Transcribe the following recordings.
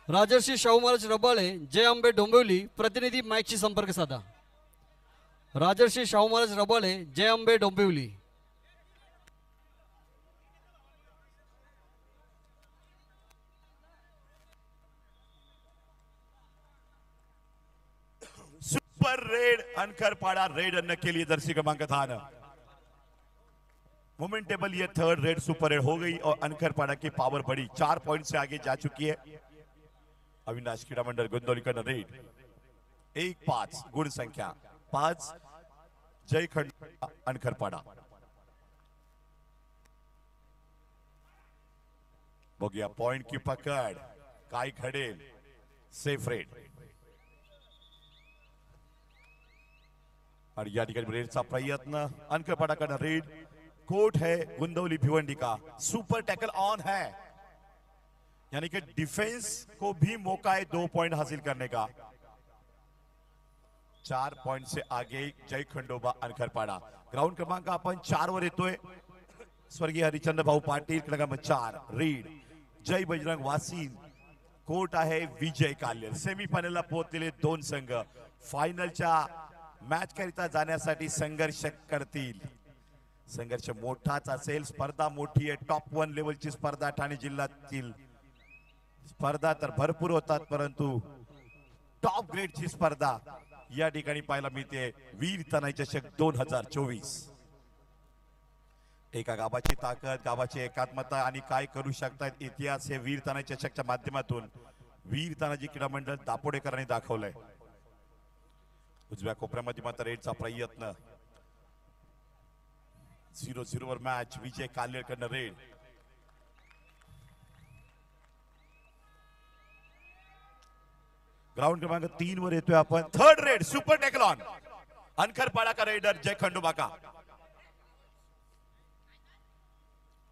राजर्षी शाहू महाराज रबाळे जय आंबे डोंबिवली प्रतिनिधी मॅचशी संपर्क साधा. राजर्षी शाहू महाराज रबाळे जय आंबे डोंबिवली. सुपर रेड अनकरपाड़ा रेड अन्न के लिए जर्सी क्रमांक 10. मोमेंट टेबल ये थर्ड रेड सुपर रेड हो गई और अनकरपाड़ा की पावर बढ़ी, 4 पॉइंट से आगे जा चुकी है. अविनाश क्रीडा मंडल गोंदवलीकर रेड 1-5 गुण संख्या 5 जयखंड अनकरपाड़ा. बघूया पॉइंट की पकड काय घडेल. सेफ रेड और या ठिकाणी रेडचा प्रयत्न अनकरपाड़ा रेड. कोर्ट है गुंदवली भिवंडी का. सुपर टैकल ऑन है, यानी कि डिफेंस को भी मौका है 2 पॉइंट हासिल करने का. 4 पॉइंट से आगे जय खंडोबा अनकरपाड़ा. ग्राउंड क्रमांक आपण 4 वर येतोय. स्वर्गीय हरिचंद्र भाऊ पाटील क्रमांक 4 रीड. जय बजरंग वासीन. कोर्ट आहे विजय काल्यर. सेमीफायनलला पोहोचलेले 2 संघ फायनलच्या मॅच करिता जाण्यासाठी संघर्ष करतील. संघर्ष मोठाच असेल. स्पर्धा मोठी आहे. टॉप 1 लेवलची स्पर्धा. ठाणे जिल्ह्यातील स्पर्धा तर भरपूर होतात, परंतु टॉप ग्रेडची स्पर्धा या ठिकाणी पाहायला मिळते. वीर तनय चषक 2024. एका गावाची ताकद, गावाची एकात्मता आणि काय करू शकतात इतिहास हे वीर तनय चषकच्या माध्यमातून वीर तानाजी क्रीडा मंडळ दापोडेकरांनी दाखवलंय. उजव्या कोपऱ्यामध्ये मात्र रेडचा प्रयत्न. 0-0 वर मॅच. विजय काल्यरकडनं रेड. ग्राउंड क्रमांक 3 वर येतोय आपण. Third raid super tackle on. अनकरपाड़ा का रेडर जय खंडोबा का.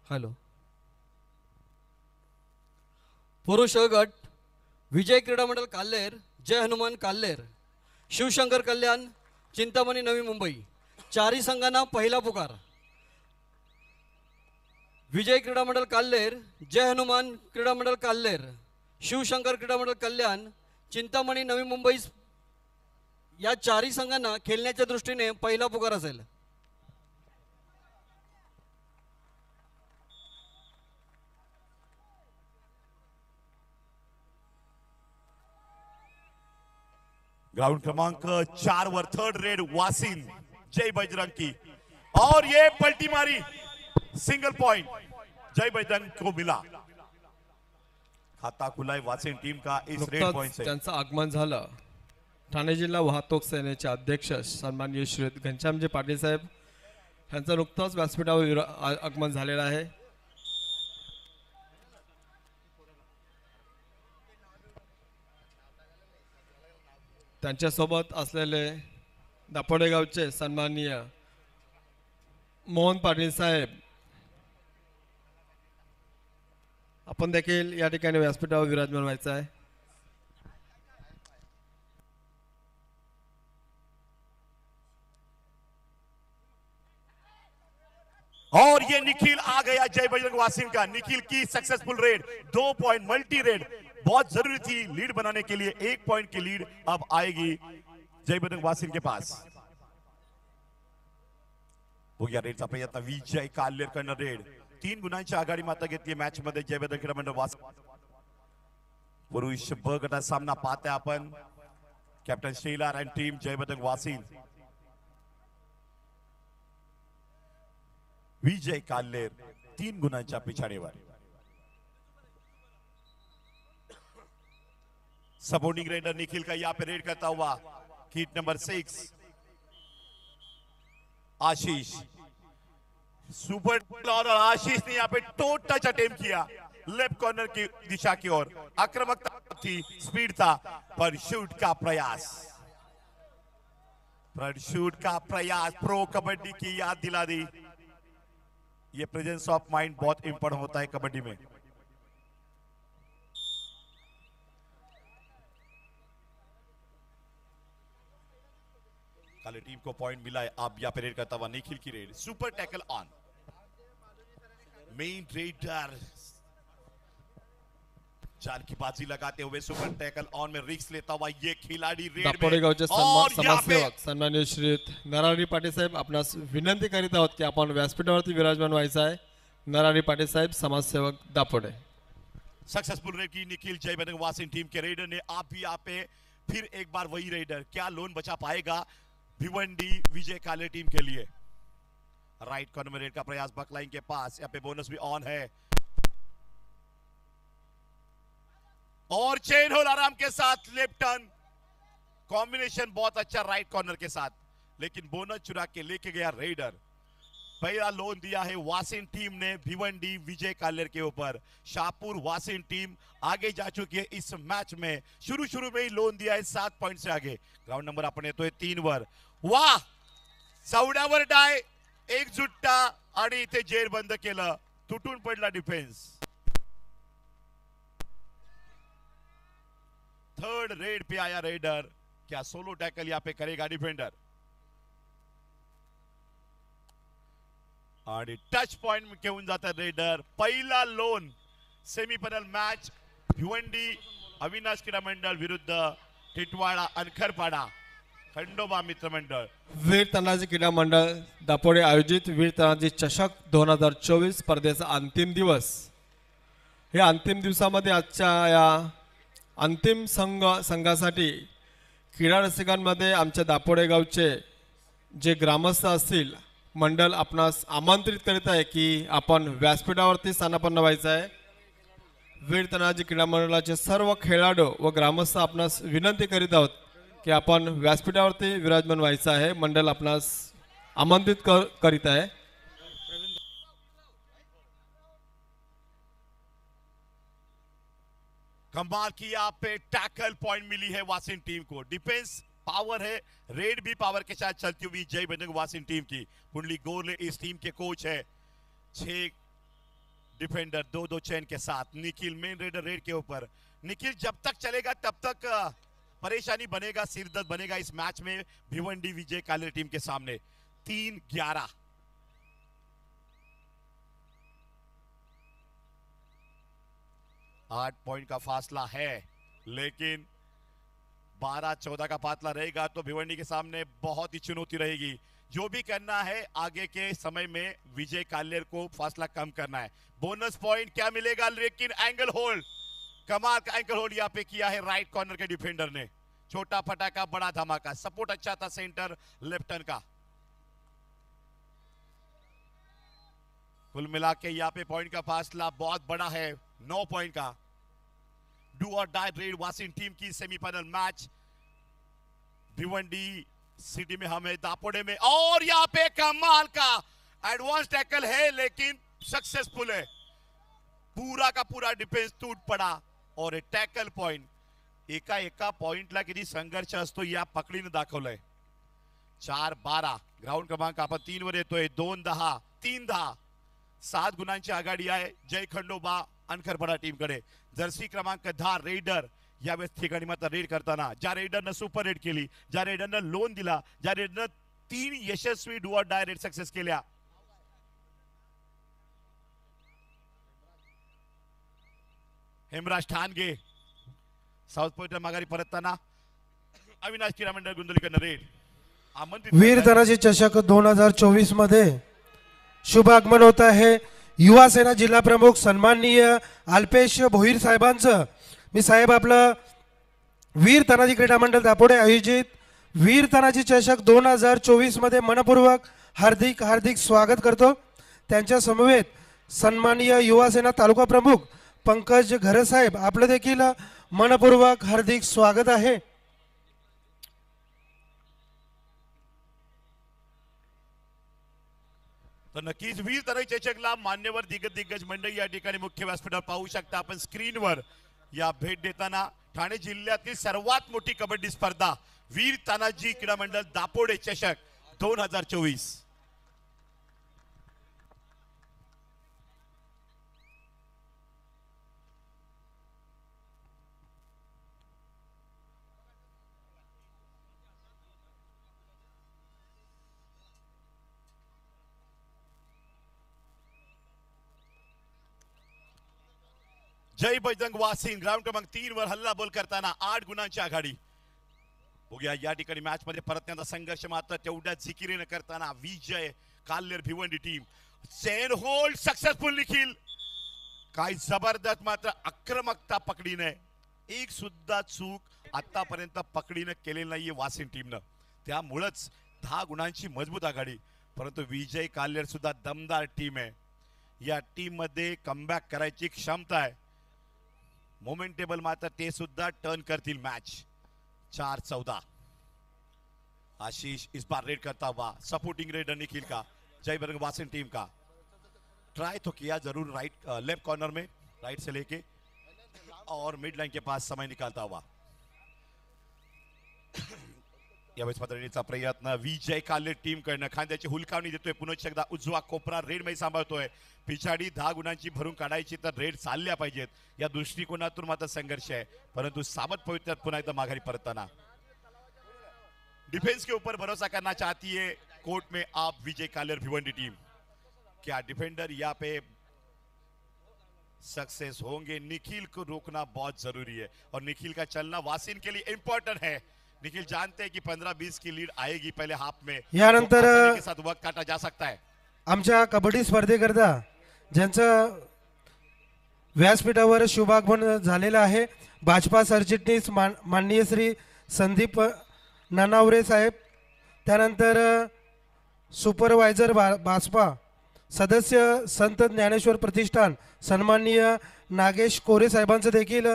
हॅलो. पुरुष गट विजय क्रीडा मंडळ काल्हेर जय हनुमान काल्हेर, शिवशंकर कल्याण, चिंतामणी नवी मुंबई. चारही संघांना पहिला पुकार. विजय क्रीडा मंडळ काल्हेर, जय हनुमान क्रीडा मंडळ काल्हेर, शिवशंकर क्रीडा मंडळ कल्याण, चिंतामणी नवी मुंबई या चारही संघांना खेळण्याच्या दृष्टीने पहिला पुकार असेल. ग्राउंड क्रमांक 4 वर थर्ड रेड वासिन जय बजरंग की. और ये पलटी मारी. सिंगल पॉइंट जय बजरंग को मिला. खाता खुला है वासिन टीम का इस रेड पॉइंट से. त्यांचं आगमन झालं. ठाणे जिल्हा वाहतूक सेनेचे अध्यक्ष सन्माननीय श्री घनश्यामजी पाटील साहेब यांचं नुकतंच व्यासपीठावर आगमन झालेलं आहे. त्यांच्यासोबत असलेले दापोडे गावचे सन्माननीय मोहन पाटील साहेब आपण देखील या ठिकाणी व्यासपीठावर विराजमान व्हायचं आहे. और ये निखिल आ गया जय बजरंग वासिन का. निखिल की successful red. 2 point multi red. बहुत जरूरी थी लीड बनाने के लिए. 1 पॉइंट की लीड अब आएगी जय बजरंग वासिन के पास. बघूया रेडचा प्रयत्न. विजय काल्यरकडनं रेड. 3 गुणांची आघाडी मात्र घेतली मॅच मध्ये जय बजरंग क्रीडा मंडळ वासिन. पुरुष ब गटात सामना पाहते आपण. कॅप्टन शेलार अँड टीम जय बजरंग वासिन. विजय काल्यर 3 गुणांच्या पिछाडीवर. सपोर्टिंग रेडर निखिल का यहाँ पे रेड करता हुआ कीट नंबर 6 आशीष. सुपर और आशीष ने यहाँ पे टो टच अटेम्प्ट किया लेफ्ट कॉर्नर की दिशा की ओर. आक्रामकता थी, स्पीड था, पर शूट का प्रयास. पर शूट का प्रयास प्रो कबड्डी की याद दिला दी. ये प्रेजेंस ऑफ माइंड बहुत इंपॉर्टेंट होता है कबड्डी में. काले टीम को पॉइंट मिला है. अब यहाँ पे रेड करता हुआ निखिल की red. Super tackle on. Main raider जाल की बाजी लगाते हुए सुपर टैकल ऑन में रिस्क लेता हुआ ये खिलाड़ी रेड दापोडे में गावचे और यहाँ पे समाजसेवक सन्माननीय श्रीयुत नरारी पाटील साहेब आपणास विनंती करीत आहोत की आपण व्यासपीठावरती विराजमान व्हायचं आहे. नरारी पाटील साहेब समाजसेवक दापोडे. सक्सेसफुल रेड की निखिल जय बजरंग वासिन टीम के रेडर ने आप भी यहाँ पे फिर एक बार वही रेडर क्या लोन बचा पाएगा भिवंडी विजय काले टीम के लिए. राइट कॉर्नर में रेड का प्रयास बकलाइन के पास यहाँ पे बोनस भी ऑन है और चेन होल आराम के साथ लेफ्ट टर्न कॉम्बिनेशन बहुत अच्छा राइट कॉर्नर के साथ लेकिन बोनस चुरा के लेके गया रेडर. पहला लोन दिया है वासिन टीम ने भिवंडी विजय कालेर के ऊपर. शाहपुर वासिन टीम आगे जा चुकी है इस मैच में. शुरू में ही लोन दिया है 7 पॉइंट से आगे. ग्राउंड नंबर आपण येतोय 3 वर. वाह चौड्यावर डाय एकजुट्टा आणि इथे जेर बंद केलं. तुटून पडला डिफेन्स. थर्ड रेड पे आया रेडर. क्या सोलो टैकल यहाँ पे करेगा डिफेंडर आणि टच पॉइंट घेऊन जातात रेडर. पहिला loan semifinal match Bhiwandi Avinash क्रीडा मंडळ विरुद्ध टिटवाळा अनखरपाडा खंडोबा मित्र मंडळ. वीर तानाजी क्रीडा मंडळ दापोडे आयोजित वीर तानाजी चषक 2024 स्पर्धेचा अंतिम दिवस. हे अंतिम दिवसामध्ये आजच्या या अंतिम संघासाठी क्रीडा रसिकांमध्ये आमच्या दापोडे गावचे जे ग्रामस्थ असतील मंडळ आपणास आमंत्रित करीत आहे की आपण व्यासपीठावरती स्थानापन्न व्हायचं आहे. वीर तानाजी क्रीडा मंडळाचे सर्व खेळाडू व ग्रामस्थ आपणास विनंती करीत आहोत की आपण व्यासपीठावरती विराजमान व्हायचं आहे. मंडळ आपणास आमंत्रित करीत आहे. कमाल की यहाँ पे टैकल पॉइंट मिली है वासिन टीम को. डिफेंस पावर है रेड भी पावर के साथ चलती हुई जय बजरंग वासिन टीम की. पुंडली गोले इस टीम के कोच है. 6 डिफेंडर 2-2 चैन के साथ. निखिल मेन रेडर रेड के ऊपर. निखिल जब तक चलेगा तब तक परेशानी बनेगा सिरदर्द बनेगा इस मैच में भिवंडी विजय काले टीम के सामने. 3-11 8 पॉइंट का फासला है लेकिन 12-14 का फासला रहेगा तो भिवंडी के सामने बहुत ही चुनौती रहेगी. जो भी करना है आगे के समय में विजय कालेर को फासला कम करना है. बोनस पॉइंट क्या मिलेगा लेकिन एंगल होल्ड कमाल का एंगल होल्ड यहाँ पे किया है राइट कॉर्नर के डिफेंडर ने. छोटा फटाका बड़ा धमाका. सपोर्ट अच्छा था सेंटर लेफ्ट टर्न का. कुल मिला के यहाँ पे पॉइंट का फासला बहुत बड़ा है 9 पॉइंट का. डू और डाई रेड वासिन टीम की सेमीफाइनल मैच भिवंडी सिटी में हमें दापोडे में और यहाँ पे कमाल का एडवांस टैकल है लेकिन सक्सेसफुल है. पूरा का पूरा डिफेन्स टूट पडा और टॅकल पॉइंट. एका पॉइंटला किती संघर्ष असतो या पकडीने दाखवलंय. 4-12 ग्राउंड क्रमांक आपण 3 वर येतोय. 2-10 3-10 7 गुणांची आघाडी आहे जय खंडोबा अनखरपाडा टीम कडे. जर्सी क्रमांक 10 रेडर यावेळेस ठिकाणी मात्र रेड करताना ज्या रेडरनं सुपर रेड केली, ज्या रेडरनं लोन दिला, ज्या रेडरनं 3 यशस्वी डू और डाय रेड सक्सेस केल्या. हेमराज ठाणगे साऊथ पॉइंट माघारी परतताना अविनाश क्रीडा मंडळ गुंदलीकडनं रेड. वीर तानाजी चषक 2024 मध्ये शुभ आगमन होता है युवा सेना जिल्हा प्रमुख सन्माननीय अल्पेश भोईर साहेबांचं. मी साहेब आपलं वीर तानाजी क्रीडा मंडळ दापोडे आयोजित वीर तानाजी चषक 2024 मध्ये मनपूर्वक हार्दिक हार्दिक स्वागत करतो. त्यांच्या समवेत सन्माननीय युवा सेना तालुका प्रमुख पंकज घरे साहेब आपलं देखील मनपूर्वक हार्दिक स्वागत आहे. तर नक्कीच वीर तानाजी चषकला मान्यवर दिग्गज मंडळी या ठिकाणी मुख्य व्यासपीठावर पाहू शकता आपण स्क्रीनवर. या भेट देताना ठाणे जिल्ह्यातील सर्वात मोठी कबड्डी स्पर्धा वीर तानाजी क्रीडा मंडळ दापोडे चषक 2024. जय बजरंग वासिन ग्राउंड क्रमांक 3 वर हल्ला बोल करताना 8 गुणांची आघाडी. बघूया या ठिकाणी मॅच मध्ये परतण्याचा संघर्ष मात्र तेवढ्या झिकिरीने करताना Vijay Kalher Bhiwandi team. Chain hold successful Nikhil. काय जबरदस्त मात्र आक्रमकता पकडीने. एक सुद्धा चूक आतापर्यंत पकडीने केलेली नाहीये वासिन टीमनं. त्यामुळेच 10 गुणांची मजबूत आघाडी. परंतु विजय काल्हेर सुद्धा दमदार टीम आहे. या टीम मध्ये कमबॅक करायची क्षमता आहे. मोमेंटेबल मात्र ते सुद्धा टर्न करतील मॅच. 4-14. आशीष इस बार रेड करता हुआ सपोर्टिंग रेडर निखिल का जय बजरंग वासिन टीम का. ट्राई तो किया जरूर राइट लेफ्ट कॉर्नर में राइट से लेके और मिड लाइन के पास समय निकालता हुआ. यावेळेस पदरणीचा प्रयत्न विजय काल्हेर टीम कडनं खांद्याची हुलकावणी देतोय. पुन्हा एकदा उजवा कोपरा रेड मध्ये सांभाळतोय. पिछाडी 10 गुणांची भरून काढायची तर रेड चालल्या पाहिजेत या दृष्टिकोनातून मात्र संघर्ष आहे. परंतु साबत पवित्र्यात पुन्हा एकदा माघारी परतताना डिफेंस के ऊपर भरोसा करना चाहती है कोर्ट में आप विजय काल्हेर भिवंडी टीम. क्या डिफेंडर यहाँ पे सक्सेस होंगे? निखिल को रोकना बहुत जरूरी है और निखिल का चलना वासिन के लिए इंपॉर्टेंट है. निखिल जानते हैं कि 15-20 की लीड आएगी पहले हाफ में. यानंतर के साथ वक्त काटा जा सकता है. आमच्या कबड्डी स्पर्धेकरता ज्यांचं व्यासपीठावर शुभागमन झालेलं आहे भाजपा सरचिटणीस माननीय श्री संदीप नानावरे साहेब. त्यानंतर सुपरवायझर भाजपा सदस्य संत ज्ञानेश्वर प्रतिष्ठान सन्माननीय नागेश कोरे साहेबांचं देखील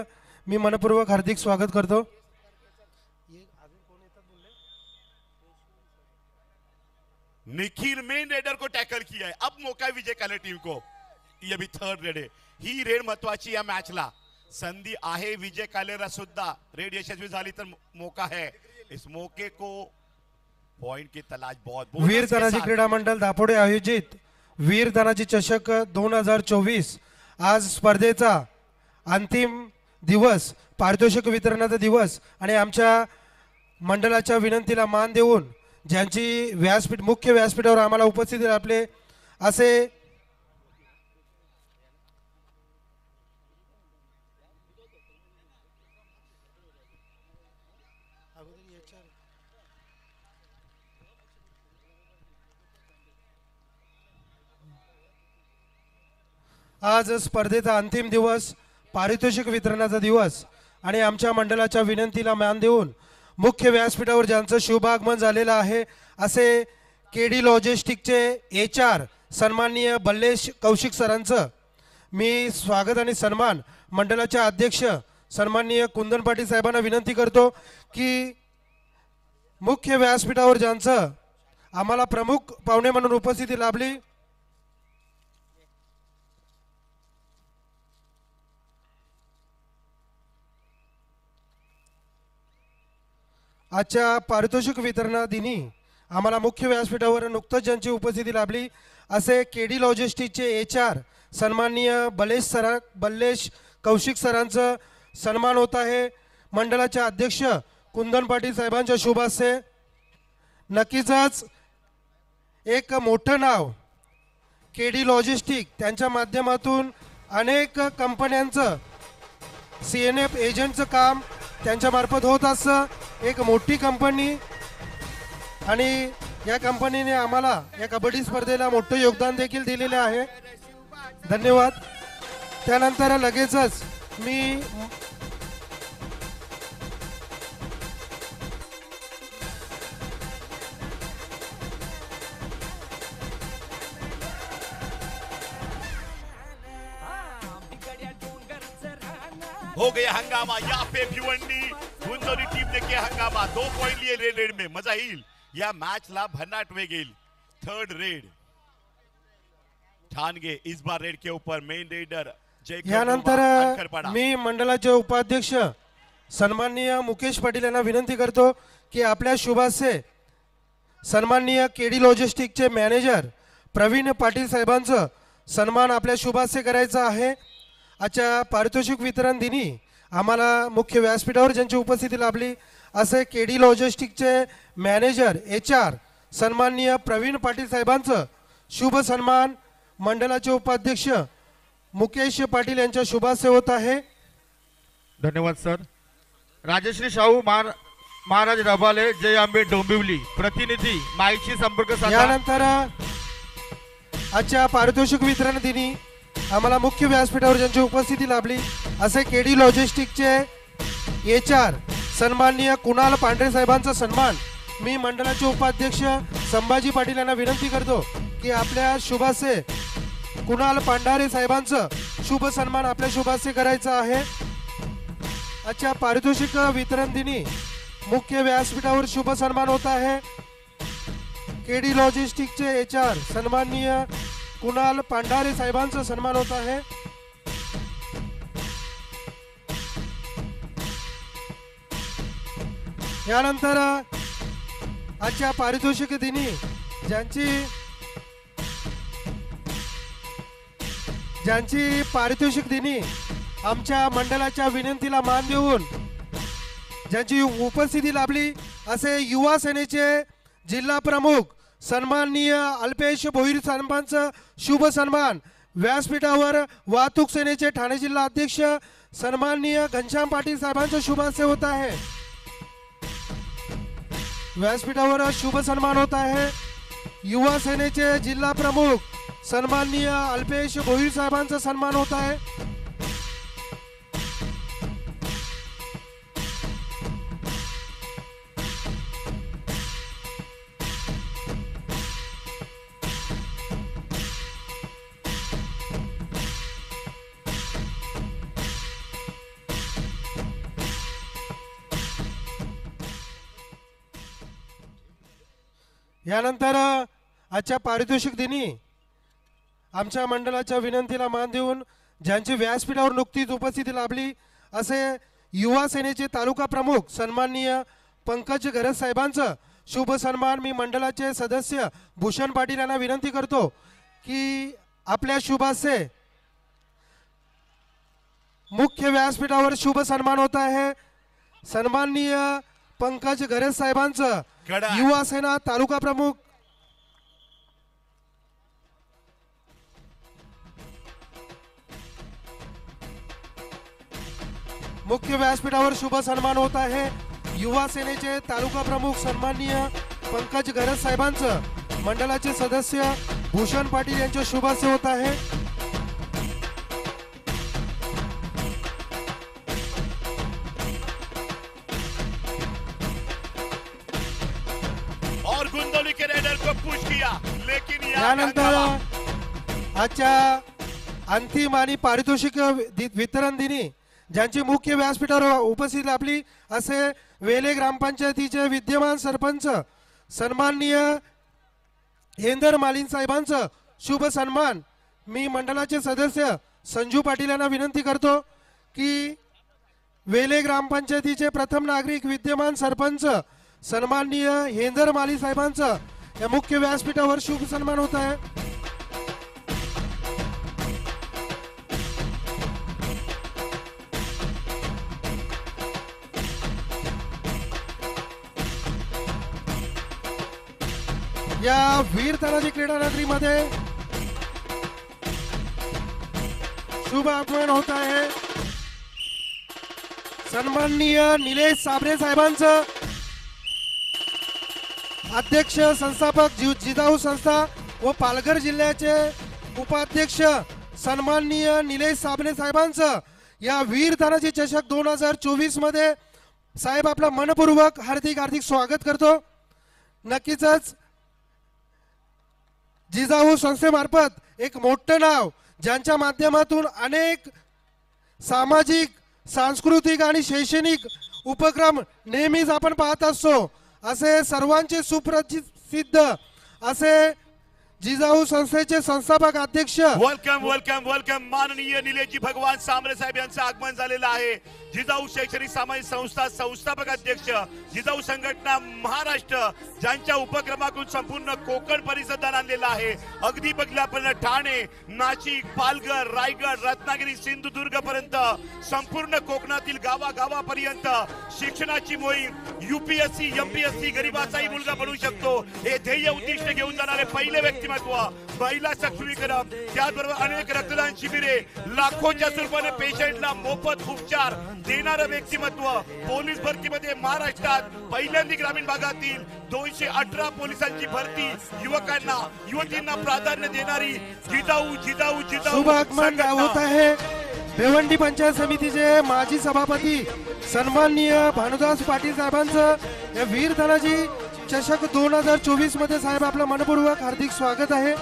मी मनपूर्वक हार्दिक स्वागत करतो. निखिल मेन रेडर को टॅकल किया है. अब मौका है विजय काल्हेर टीम को. ये भी थर्ड रेड आहे. ही रेड महत्वाची या मॅचला. संधी आहे विजय काल्हेरला सुद्धा. रेड यशस्वी झाली तर मौका है. इस मौके को पॉइंट की तलाश बहुत. वीर तानाजी क्रीडा मंडळ दापोडे आयोजित वीर तानाजी चषक 2024 आज स्पर्धेचा अंतिम दिवस, पारितोषिक वितरणाचा दिवस आणि आमच्या मंडळाच्या विनंतीला मान देऊन ज्यांची व्यासपीठ मुख्य व्यासपीठावर आम्हाला उपस्थित आपले असे आज स्पर्धेचा अंतिम दिवस, पारितोषिक वितरणाचा दिवस आणि आमच्या मंडळाच्या विनंतीला मान देऊन मुख्य व्यासपीठावर ज्यांचं शुभागमन झालेलं आहे असे केडी लॉजिस्टिकचे HR सन्माननीय बल्लेश कौशिक सरांचं मी स्वागत आणि सन्मान मंडळाचे अध्यक्ष सन्माननीय कुंदन पाटील साहेबांना विनंती करतो की मुख्य व्यासपीठावर ज्यांचं आम्हाला प्रमुख पाहुणे म्हणून उपस्थिती लाभली आजच्या पारितोषिक वितरणा दिनी आम्हाला मुख्य व्यासपीठावर नुकतंच ज्यांची उपस्थिती लाभली असे केडी लॉजिस्टिकचे HR सन्माननीय बल्लेश कौशिक सरांचं सन्मान होत आहे. मंडळाचे अध्यक्ष कुंदन पाटील साहेबांच्या शुभ हस्ते. नक्कीच एक मोठं नाव केडी लॉजिस्टिक त्यांच्या माध्यमातून अनेक कंपन्यांचं CNF एजंटचं काम त्यांच्या मार्फत होत असं. एक मोठी कंपनी आणि या कंपनीने आम्हाला या कबड्डी स्पर्धेला मोठं योगदान देखील दिलेले आहे. धन्यवाद. त्यानंतर लगेचच मी हो गया हंगामा. यहाँ पे भिवंडी गुंजोरी टीम ने किया हंगामा. 2 पॉइंट लिए रेड में. मजा येईल या मॅच ला. भन्नाट वेग येईल. थर्ड रेड ठाणगे इस बार रेड के ऊपर मेन रेडर जय. यानंतर मी मंडळाचे उपाध्यक्ष सन्माननीय मुकेश पाटील यांना विनंती करतो की आपल्या शुभासे सन्माननीय केडी लॉजिस्टिकचे मॅनेजर प्रवीण पाटील साहेबांचं सन्मान आपल्या शुभासे करायचा आहे. आजच्या पारितोषिक वितरण दिनी आम्हाला मुख्य व्यासपीठावर ज्यांची उपस्थिती लाभली असे केडी लॉजिस्टिकचे मॅनेजर HR सन्माननीय प्रवीण पाटील साहेबांचं शुभ सन्मान मंडळाचे उपाध्यक्ष मुकेश पाटील यांच्या शुभासे होत आहे। धन्यवाद सर। राजश्री शाहू महाराज रबाले जय आंबे डोंबिवली प्रतिनिधी माईची संपर्क साधा। यानंतर आजच्या पारितोषिक वितरण दिनी आम्हाला मुख्य व्यासपीठावर ज्यांची उपस्थिती लाभली असे केडी लॉजिस्टिकचे HR सन्माननीय कुणाल पांढरे साहेबांचा सन्मान मी मंडळाचे उपाध्यक्ष संभाजी पाटील यांना विनंती करतो की आपल्या शुभासे कुणाल पांढरे साहेबांचं शुभ सन्मान आपल्या शुभासे करायचा आहे। आजच्या पारितोषिक वितरण दिनी मुख्य व्यासपीठावर शुभ सन्मान होत आहे। केडी लॉजिस्टिकचे HR सन्माननीय कुणाल पांढरे साहेबांचा सन्मान होत आहे। यानंतर आजच्या पारितोषिक दिनी ज्यांची पारितोषिक दिनी आमच्या मंडळाच्या विनंतीला मान देऊन ज्यांची उपस्थिती लाभली असे युवा सेनेचे जिल्हा प्रमुख सन्माननीय अल्पेश भोईर साहेबांचं शुभ सन्मान व्यासपीठावर वाहतूक सेनेचे ठाणे जिल्हा अध्यक्ष सन्माननीय घनश्याम पाटील साहेबांचा शुभाशय होत आहे। व्यासपीठावर शुभ सन्मान होत आहे। युवा सेनेचे जिल्हा प्रमुख सन्माननीय अल्पेश भोईर साहेबांचा सन्मान होत आहे। यानंतर आजच्या पारितोषिक दिनी आमच्या मंडळाच्या विनंतीला मान देऊन ज्यांची व्यासपीठावर नुकतीच उपस्थिती लाभली असे युवा सेनेचे तालुका प्रमुख सन्माननीय पंकज गरज साहेबांचं शुभ सन्मान मी मंडळाचे सदस्य भूषण पाटील यांना विनंती करतो की आपल्या शुभासे मुख्य व्यासपीठावर शुभ सन्मान होत आहे। सन्माननीय पंकज गरज साहेबांचं युवा सेना तालुका प्रमुख मुख्य व्यासपीठावर शुभ सन्मान होत आहे। युवा सेनेचे तालुका प्रमुख सन्माननीय पंकज गरज साहेबांचं मंडळाचे सदस्य भूषण पाटील यांच्या शुभाशय होत आहे। और गुंदौली के रेडर को पुश किया लेकिन यानंतर आजच्या अंतिम आणि पारितोषिक वितरण दिनी ज्यांची मुख्य व्यासपीठावर उपस्थित लाभली असे वेले ग्रामपंचायतीचे विद्यमान सरपंच सन्माननीय हेंदर मालिन साहेबांचं शुभ सन्मान मी मंडळाचे सदस्य संजू पाटील यांना विनंती करतो की वेले ग्रामपंचायतीचे प्रथम नागरिक विद्यमान सरपंच सन्माननीय हेंदर माली साहेबांचं या मुख्य व्यासपीठावर शुभ सन्मान होत आहे। या वीर तानाजी क्रीडा नगरीमध्ये शुभ आगमन होत आहे। सन्माननीय निलेश साबरे साहेबांचं अध्यक्ष संस्थापक जिजाऊ संस्था व पालघर जिल्ह्याचे उपाध्यक्ष सन्माननीय निलेश साबरे साहेबांचं या वीर तानाजी चषक 2024 मध्ये साहेब आपला मनपूर्वक हार्दिक स्वागत करतो। नक्कीच जिजाऊ संस्थेमार्फत एक मोठं नाव ज्यांच्या माध्यमातून अनेक सामाजिक सांस्कृतिक आणि शैक्षणिक उपक्रम नेहमीच आपण पाहत असतो असे सर्वांचे सुप्रसिद्ध असे जिजाऊ संस्थेचे संस्थापक अध्यक्ष वेलकम माननीय निलेशजी भगवान सामरे साहेब यांचं आगमन झालेलं आहे। जिजाऊ शैक्षणिक सामाजिक संस्था संस्थापक अध्यक्ष जिजाऊ संघटना महाराष्ट्र ज्यांच्या उपक्रमातून संपूर्ण कोकण परिसरात आणलेला आहे। अगदी बघल्यापर्यंत ठाणे नाशिक पालघर रायगड रत्नागिरी सिंधुदुर्ग पर्यंत संपूर्ण कोकणातील गावागावापर्यंत शिक्षणाची मोहीम UPSC MPSC गरीबाचाही मुलगा बनू शकतो हे ध्येय उद्दिष्ट घेऊन जाणारे पहिले व्यक्ती व्यक्तिमत्व, महिला सक्षमीकरण, त्याचबरोबर अनेक रक्तदान शिबिरे, लाखोच्या स्वरूपाने पेशंटला मोफत उपचार देणारं व्यक्तिमत्व, पोलीस भरतीमध्ये महाराष्ट्रात पहिल्यांदा ग्रामीण भागातील 218 पोलिसांची भरती, युवकांना युवतींना प्राधान्य देणारी जिजाऊ जिजाऊ जिजाऊ शुभ आगमन होत आहे भिवंडी पंचायत समितीचे माजी सभापती सन्माननीय भानुदास पाटील साहेबांचं या वीर तानाजी चषक 2024 मध्ये साहेब आपलं मनपूर्वक हार्दिक स्वागत आहे.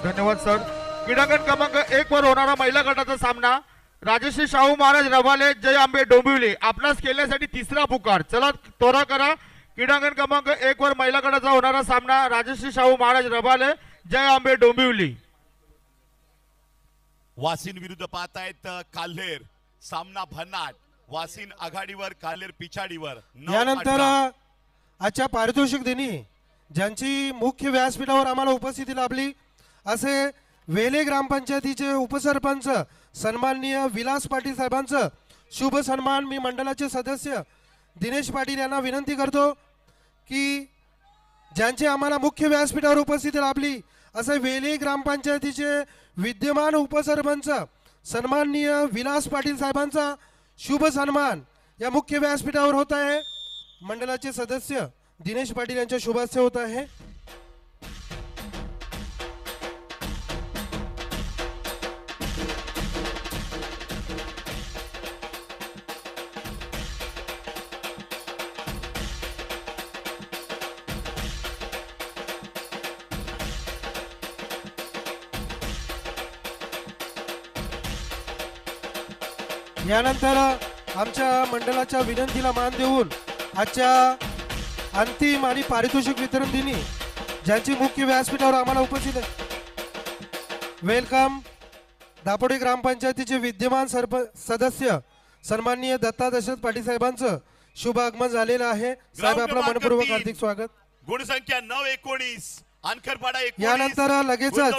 धन्यवाद सर. क्रीडांगण क्रमांक 1 वर होणारा महिला गटाचा सामना राजश्री शाहू महाराज रबाले जय आंबे डोंबिवली आपणास खेळण्यासाठी तिसरा पुकार. चला तोरा करा. क्रीडांगण क्रमांक 1 वर महिला गटाचा होणारा सामना राजश्री शाहू महाराज रबाले जय आंबे डोंबिवली. वासिन विरुद्ध पाहतायत काल्हेर. सामना भन्नाट. वासिन आघाडीवर, काल्हेर पिछाडीवर. यानंतर आजच्या पारितोषिक दिनी ज्यांची मुख्य व्यासपीठावर आम्हाला उपस्थिती लाभली असे वेले ग्रामपंचायतीचे उपसरपंच सन्माननीय विलास पाटील साहेबांचं शुभ सन्मान मी मंडळाचे सदस्य दिनेश पाटील यांना विनंती करतो की ज्यांचे आम्हाला मुख्य व्यासपीठावर उपस्थिती लाभली असे वेले ग्रामपंचायतीचे विद्यमान उपसरपंच सन्माननीय विलास पाटील साहेबांचा शुभ सन्मान या मुख्य व्यासपीठावर होत आहे. मंडळाचे सदस्य दिनेश पाटील यांच्या शुभ हस्ते होत आहे. यानंतर आमच्या मंडळाच्या विनंतीला मान देऊन आजच्या अंतिम आणि पारितोषिक वितरण दिनी ज्यांची मुख्य व्यासपीठावर आम्हाला उपस्थित आहे वेलकम दापोडे ग्रामपंचायतीचे विद्यमान सदस्य सन्माननीय दत्ता दशरथ पाटील साहेबांचं शुभ आगमन झालेलं आहे. साहेब आपलं मनपूर्वक हार्दिक स्वागत. गुणसंख्या 9-19 अनखरपाडा 19. यानंतर लगेचच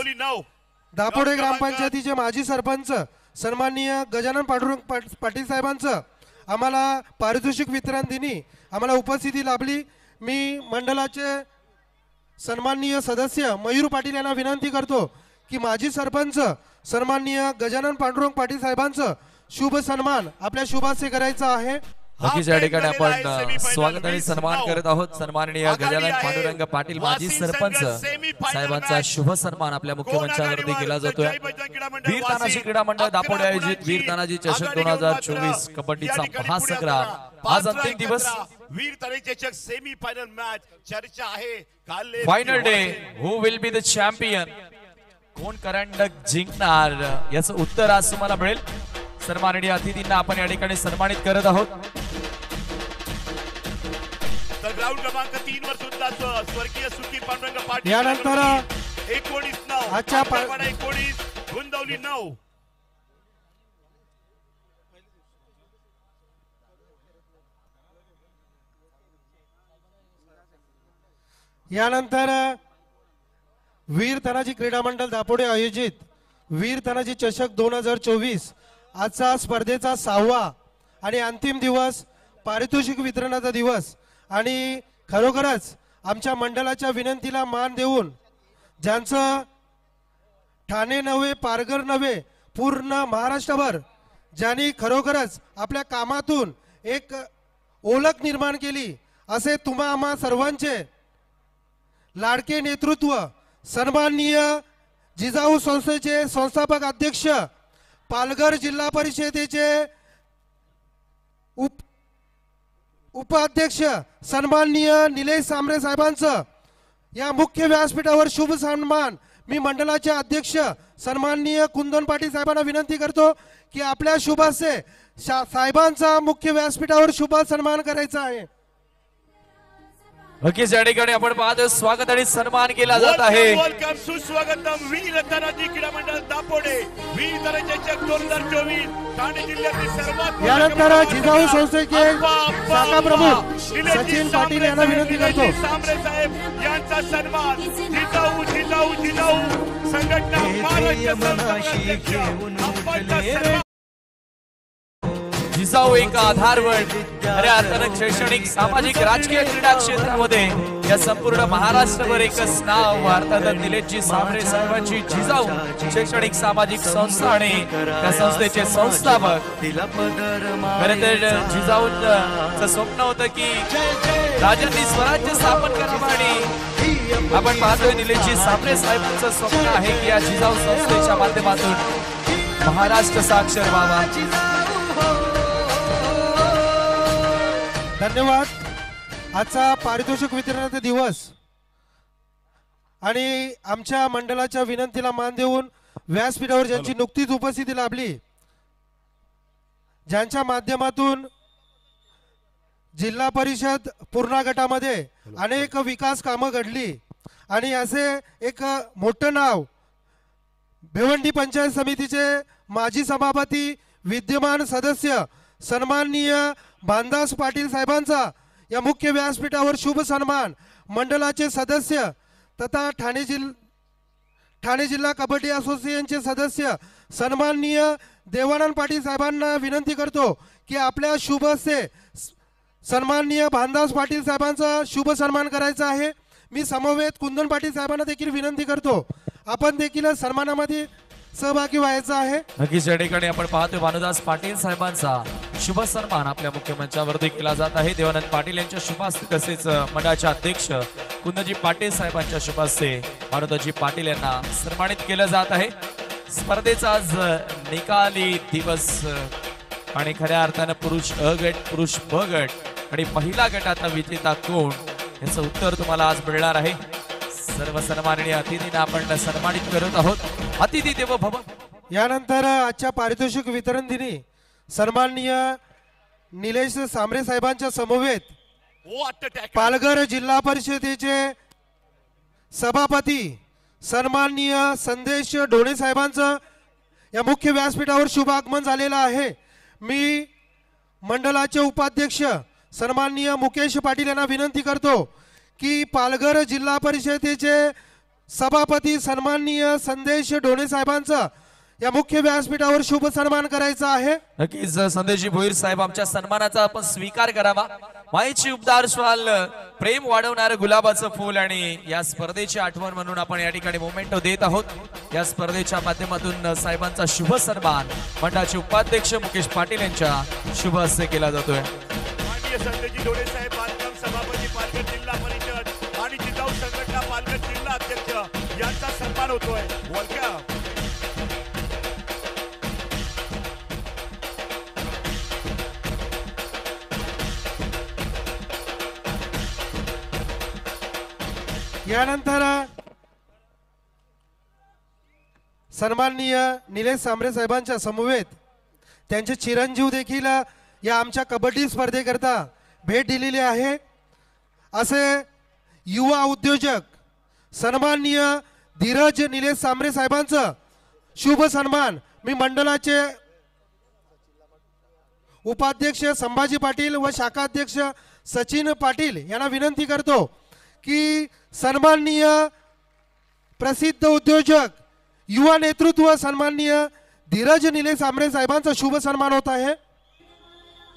दापोडे ग्रामपंचायतीचे माजी सरपंच सन्माननीय गजानन पांडुरंग पाटील साहेबांचं आम्हाला पारितोषिक वितरण दिनी आम्हाला उपस्थिती लाभली. मी मंडळाचे सन्माननीय सदस्य मयूर पाटील यांना विनंती करतो की माजी सरपंच सन्माननीय गजानन पांडुरंग पाटील साहेबांचं शुभ सन्मान आपल्या शुभासे करायचा आहे. नक्कीच या ठिकाणी आपण स्वागत आणि सन्मान करत आहोत. सन्माननीय गजानन पांडुरंग पाटील माजी सरपंच साहेबांचा शुभ सन्मान आपल्या मुख्य मंचावरती केला जातोय. वीर तानाजी क्रीडा मंडळ दापोडे आयोजित वीर तानाजी चषक 2024 कबड्डीचा महासंग्राम आज अंतिम दिवस. वीर तानाजी चषक सेमी फायनल मॅच चर्चा आहे. Final day who will be the champion, कोण करंडक जिंकणार याचं उत्तर आज तुम्हाला मिळेल. सन्माननीय अतिथींना आपण या ठिकाणी सन्मानित करत आहोत. तर ग्राउंड क्रमांक 3 वर सुद्धा स्वर्गीय सुखी पांडुरंग पाटील यानंतर 19-9 आजच्या 19 गुंदवली 9. यानंतर वीर तानाजी क्रीडा मंडळ दापोडे आयोजित वीर तानाजी चषक 2024 आजचा स्पर्धेचा 6वा आणि अंतिम दिवस, पारितोषिक वितरणाचा दिवस आणि खरोखरच आमच्या मंडळाच्या विनंतीला मान देऊन ज्यांचं ठाणे नव्हे पारघर नव्हे पूर्ण महाराष्ट्रभर ज्यांनी खरोखरच आपल्या कामातून एक ओळख निर्माण केली असे तुम्हा आम्हा सर्वांचे लाडके नेतृत्व सन्माननीय जिजाऊ संस्थेचे संस्थापक अध्यक्ष, पालघर जिल्हा परिषदेचे उपाध्यक्ष सन्माननीय निलेश सांबरे साहेबांचं या मुख्य व्यासपीठावर शुभ सन्मान मी मंडळाचे अध्यक्ष सन्माननीय कुंदन पाटील साहेबांना विनंती करतो की आपल्या शुभासे साहेबांचा मुख्य व्यासपीठावर शुभ सन्मान करायचा आहे. नक्कीच या ठिकाणी आपण पाहतो स्वागत आणि सन्मान केला जात आहे. वेलकम सुस्वागतम वीर तानाजी क्रीडा मंडळ दापोडे वीर तानाजी चषक 2024 ठाणे जिल्ह्यातील सर्वात. यानंतर जिजाऊ संस्थेचे शाखा प्रमुख सचिन पाटील यांना विनंती करतो. सांबरे साहेब यांचा सन्मान जिजाऊ जिजाऊ जिजाऊ संघटना महाराष्ट्र जिजाऊ एक आधारवड खऱ्या अर्थानं शैक्षणिक सामाजिक राजकीय क्रीडा क्षेत्रामध्ये या संपूर्ण महाराष्ट्रभर एकच नाव अर्थात निलेशजी सांबरे साहेबांची जिजाऊ शैक्षणिक सामाजिक संस्था आणि त्या संस्थेचे संस्थापक खरं तर जिजाऊंचं स्वप्न होतं की राज्यातील स्वराज्य स्थापन करावं आणि आपण पाहतोय निलेशजी सांबरे साहेबांचं स्वप्न आहे की या जिजाऊ संस्थेच्या माध्यमातून महाराष्ट्र साक्षर व्हावा. धन्यवाद. आजचा पारितोषिक वितरणाचा दिवस आणि आमच्या मंडळाच्या विनंतीला मान देऊन व्यासपीठावर ज्यांची नुकतीच उपस्थिती लाभली, ज्यांच्या माध्यमातून जिल्हा परिषद पूर्णा गटामध्ये अनेक विकास कामं घडली आणि असे एक मोठं नाव भिवंडी पंचायत समितीचे माजी सभापती विद्यमान सदस्य सन्माननीय भानदास पाटील साहेबांचा या मुख्य व्यासपीठावर शुभ सन्मान. मंडळाचे सदस्य तथा ठाणे जिल्हा कबड्डी असोसिएशनचे सदस्य सन्माननीय देवानंद पाटील साहेबांना विनंती करतो की आपल्या शुभ हस्ते सन्माननीय भानदास पाटील साहेबांचा शुभ सन्मान करायचा आहे. मी समवेत कुंदन पाटील साहेबांना देखील विनंती करतो आपण देखील सन्मानामध्ये सहभागी व्हायचं आहे. नक्कीच या ठिकाणी आपण पाहतोय भानुदास पाटील साहेबांचा शुभ सन्मान आपल्या मुख्य मंचावरती केला जात आहे. देवानंद पाटील यांच्या शुभ हस्ते तसेच मंडळाचे अध्यक्ष कुंदनजी पाटील साहेबांच्या शुभ हस्ते भानुदासजी पाटील यांना सन्मानित केलं जात आहे. स्पर्धेचा आज निकाली दिवस आणि खऱ्या अर्थानं पुरुष अ गट पुरुष ब गट आणि महिला गटाचा विजेता कोण याचं उत्तर तुम्हाला आज मिळणार आहे. सर्व सन्माननीय अतिथींना आपण सन्मानित करत आहोत. अतिथी देवो भव. यानंतर आजच्या पारितोषिक वितरण दिनी सन्माननीय निलेश सांबरे साहेबांच्या समवेत पालघर जिल्हा परिषदेचे सभापती सन्माननीय संदेश ढोणे साहेबांचं या मुख्य व्यासपीठावर शुभ आगमन झालेलं आहे. मी मंडळाचे उपाध्यक्ष सन्माननीय मुकेश पाटील यांना विनंती करतो की पालघर जिल्हा परिषदेचे सभापती सन्माननीय संदेश ढोणे साहेबांचा या मुख्य व्यासपीठावर शुभ सन्मान करायचा आहे. नक्कीच संदेशजी भोईर साहेब आमच्या सन्मानाचा आपण स्वीकार करावा. मायेची उबदार श्वाल प्रेम वाढवणारं गुलाबाचं फूल आणि या स्पर्धेची आठवण म्हणून आपण या ठिकाणी मोमेंटो देत आहोत. या स्पर्धेच्या माध्यमातून साहेबांचा शुभ सन्मान मंडळाचे उपाध्यक्ष मुकेश पाटील यांच्या शुभ हस्ते केला जातोय. संदेशजी ढोणे साहेब बांधकाम सभापती पालघर जिल्हा परिषद आणि जिजाऊ संघटना पालघर जिल्हा अध्यक्ष यांचा सन्मान होतोय. वेलकम. यानंतर सन्माननीय निलेश सांबरे साहेबांच्या समवेत त्यांचे चिरंजीव देखील या आमच्या कबड्डी स्पर्धेकरता भेट दिलेली आहे. असे युवा उद्योजक सन्माननीय धीरज निलेश सांबरे साहेबांचं शुभ सन्मान मी मंडळाचे उपाध्यक्ष संभाजी पाटील व शाखाध्यक्ष सचिन पाटील यांना विनंती करतो की सन्माननीय प्रसिद्ध उद्योजक युवा नेतृत्व सन्माननीय धीरज निलेश सांबरे साहेबांचा शुभ सन्मान होत आहे.